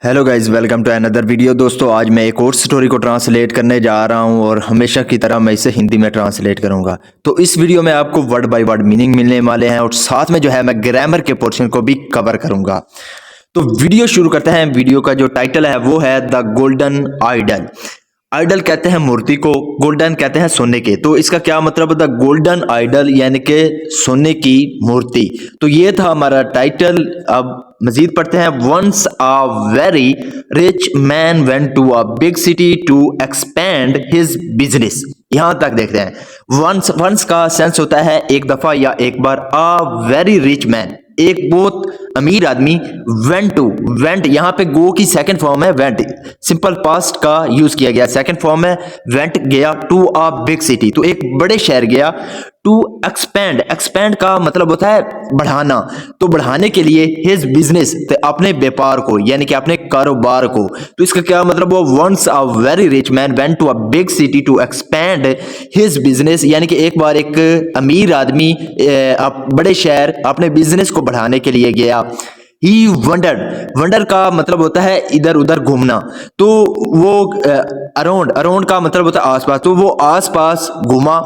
Hello guys, welcome to another video. दोस्तों, आज मैं एक और स्टोरी को ट्रांसलेट करने जा रहा हूं और हमेशा की तरह मैं इसे हिंदी में ट्रांसलेट करूंगा। तो इस वीडियो में आपको वर्ड बाय वर्ड मीनिंग मिलने वाले हैं और साथ में जो है मैं ग्रामर के पोर्शन को भी कवर करूंगा। तो वीडियो शुरू करते हैं। वीडियो का जो टाइटल है वो है द गोल्डन आइडल। आइडल कहते हैं मूर्ति को, गोल्डन कहते हैं सोने के। तो इसका क्या मतलब है? द गोल्डन आइडल यानी कि सोने की मूर्ति। तो ये था हमारा टाइटल। अब मजीद पढ़ते हैं। Once a very rich man went to a big city to expand his business. यहां तक देखते हैं। वंस का सेंस होता है एक दफा या एक बार। अ वेरी रिच मैन, एक बहुत अमीर आदमी। वेंट यहां पे गो की सेकंड फॉर्म है वेंट। सिंपल पास्ट का यूज किया गया, सेकंड फॉर्म है वेंट, गया टू अ बिग सिटी, तो एक बड़े शहर गया। टू एक्सपैंड, एक्सपैंड का मतलब होता है बढ़ाना। तो बढ़ाने के लिए हिज बिजनेस, तो अपने व्यापार को यानी कि अपने कारोबार को। तो इसका क्या मतलब? वो once a very rich man went to a big city to expand his business, यानी कि एक बार एक अमीर आदमी बड़े शहर अपने बिजनेस को बढ़ाने के लिए गया। ही वंडर का मतलब होता है इधर उधर घूमना। तो वो अराउंड का मतलब होता है आसपास। तो वो आसपास घूमा।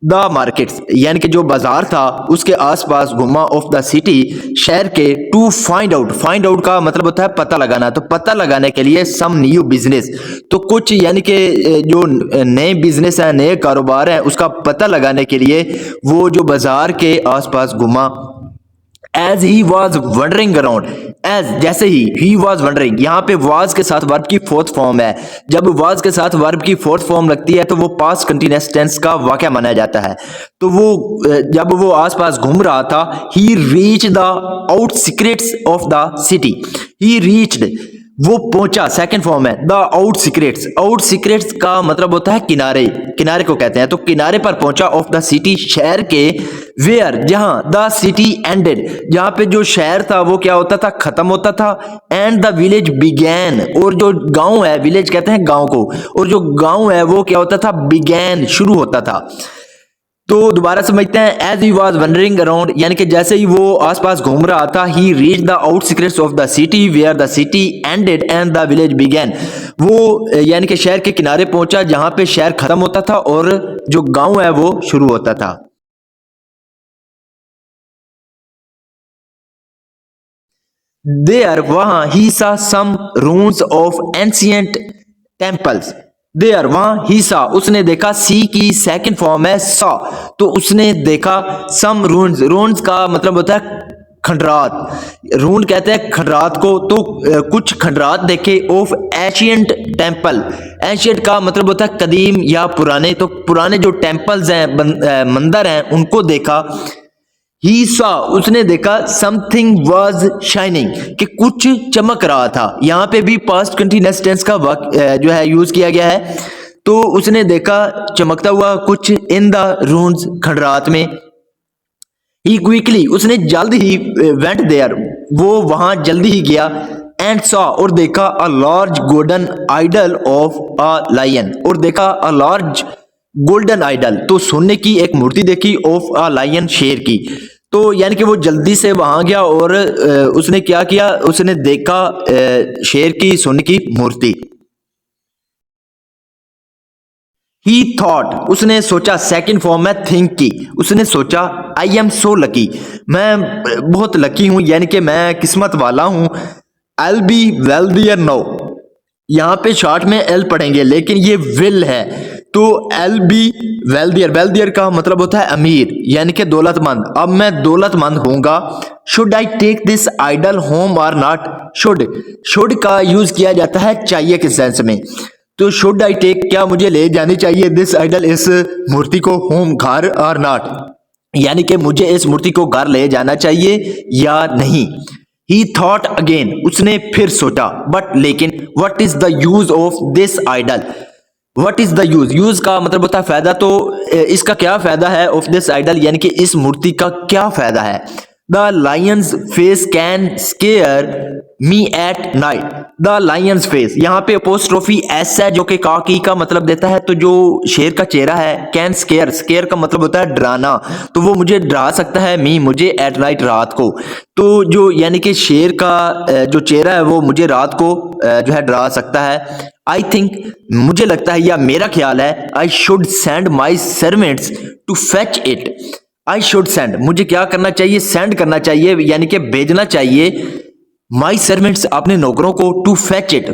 द मार्केट्स यानी कि जो बाजार था उसके आसपास घूमा। ऑफ द सिटी, शहर के। टू फाइंड आउट का मतलब होता है पता लगाना। तो पता लगाने के लिए सम न्यू बिजनेस, तो कुछ यानी कि जो नए बिजनेस है, नए कारोबार है, उसका पता लगाने के लिए वो जो बाजार के आसपास घूमा। As he was wandering around, as जैसे ही वॉज वंडरिंग, यहाँ पे वॉज के साथ वर्ब की फोर्थ फॉर्म है। जब वॉज के साथ वर्ब की फोर्थ फॉर्म लगती है तो वो पास्ट कंटिन्यूअस टेंस का वाक्य माना जाता है। तो वो जब वो आसपास घूम रहा था, he reach the outskirts of the city. He reached, वो पहुंचा, सेकंड फॉर्म है द आउटस्कर्ट्स। आउटस्कर्ट्स का मतलब होता है किनारे, किनारे को कहते हैं। तो किनारे पर पहुंचा ऑफ द सिटी, शहर के। वेयर, जहां द सिटी एंडेड, जहां पे जो शहर था वो क्या होता था? खत्म होता था। एंड द विलेज बिगैन, और जो गांव है, विलेज कहते हैं गांव को, और जो गांव है वो क्या होता था? बिगैन, शुरू होता था। तो दोबारा समझते हैं। As he was wandering around, यानी कि जैसे ही वो आसपास घूम रहा था, he reach the outskirts of the city where the city ended and the village began. वो यानी कि शहर के किनारे पहुंचा जहां पे शहर खत्म होता था और जो गांव है वो शुरू होता था। देयर, वहां, he saw some ruins of ancient temples. There, वहां, ही सा, उसने देखा। सी की सेकंड फॉर्म है सॉ, तो उसने देखा। सम रून्स, रून्स का मतलब होता है खंडरात। रून कहते हैं खंडरात को। तो कुछ खंडरात देखे ऑफ एशियंट टेम्पल। एशियंट का मतलब होता है कदीम या पुराने। तो पुराने जो टेम्पल्स हैं, मंदिर हैं, उनको देखा। ही सॉ, उसने देखा। समथिंग वॉज शाइनिंग, कि कुछ चमक रहा था। यहां पे भी पास्ट कंटिन्यूअस टेंस का जो है यूज किया गया है। तो उसने देखा चमकता हुआ कुछ इन द रून्स, खंडरात में। ही क्विकली, उसने जल्द ही वेंट देयर, वो वहां जल्दी ही गया। एंड सॉ, और देखा। A large golden idol of a lion, और देखा अ लार्ज गोल्डन आइडल, तो सोने की एक मूर्ति देखी। ऑफ अ लायन, शेर की। तो यानी कि वो जल्दी से वहां गया और उसने क्या किया? उसने देखा शेर की सोने की मूर्ति। ही थॉट, उसने सोचा। सेकंड फॉर्म है थिंक की। उसने सोचा। आई एम सो लकी, मैं बहुत लकी हूं, यानी कि मैं किस्मत वाला हूं। आई बी वेल्दियर नाउ, यहां पे शॉर्ट में एल पढ़ेंगे लेकिन ये विल है। तो एल बी वेल्दियर, वेल्दियर का मतलब होता है अमीर यानी कि दौलतमंद। अब मैं दौलतमंद होऊंगा। Should I take this idol home or not? Should का यूज किया जाता है चाहिए के सेंस में। तो शुड आई टेक, क्या मुझे ले जानी चाहिए? दिस आइडल, इस मूर्ति को। होम, घर, और नॉट, यानी कि मुझे इस मूर्ति को घर ले जाना चाहिए या नहीं। ही थॉट अगेन, उसने फिर सोचा। बट, लेकिन। What is the use of this idol? What is the use? Use का मतलब होता है फायदा। तो इसका क्या फायदा है? ऑफ दिस आइडल, यानी कि इस मूर्ति का क्या फायदा है? The Lions face can scare me at night. The Lions face, यहाँ पे अपोस्ट्रोफी एस है जो कि का की का मतलब देता है। तो जो शेर का चेहरा है, कैन स्केयर, स्केयर का मतलब होता है डराना, तो वो मुझे डरा सकता है, मी मुझे, एट नाइट रात को। तो जो यानी कि शेर का जो चेहरा है वो मुझे रात को जो है डरा सकता है। आई थिंक, मुझे लगता है या मेरा ख्याल है, I should send my servants to fetch it. I should send, मुझे क्या करना चाहिए, सेंड करना चाहिए यानी कि भेजना चाहिए, माई सर्वेंट्स अपने नौकरों को, टू फैच इट,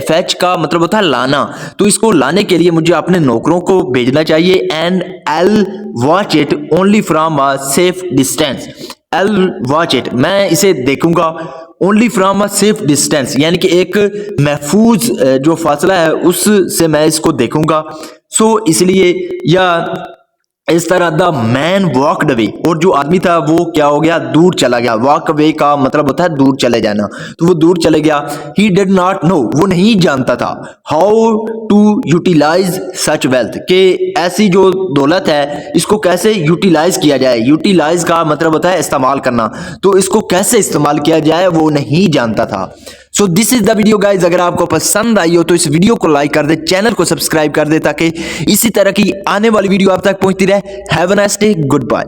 फैच का मतलब होता है लाना, तो इसको लाने के लिए मुझे अपने नौकरों को भेजना चाहिए। And L watch it only from a safe distance. L watch it, मैं इसे देखूंगा only from a safe distance, यानी कि एक महफूज जो फासला है उससे मैं इसको देखूंगा। सो इसलिए या इस तरह द मैन वॉकड अवे, और जो आदमी था वो क्या हो गया, दूर चला गया। वॉक अवे का मतलब होता है दूर चले जाना, तो वो दूर चले गया। ही डिड नॉट नो, वो नहीं जानता था, how to utilise such wealth, कि ऐसी जो दौलत है इसको कैसे यूटिलाइज किया जाए। यूटिलाइज का मतलब होता है इस्तेमाल करना, तो इसको कैसे इस्तेमाल किया जाए वो नहीं जानता था। So this is the video guys. अगर आपको पसंद आई हो तो इस वीडियो को लाइक कर दे, चैनल को सब्सक्राइब कर दे, ताकि इसी तरह की आने वाली वीडियो आप तक पहुंचती रहे। Have a nice day, good bye.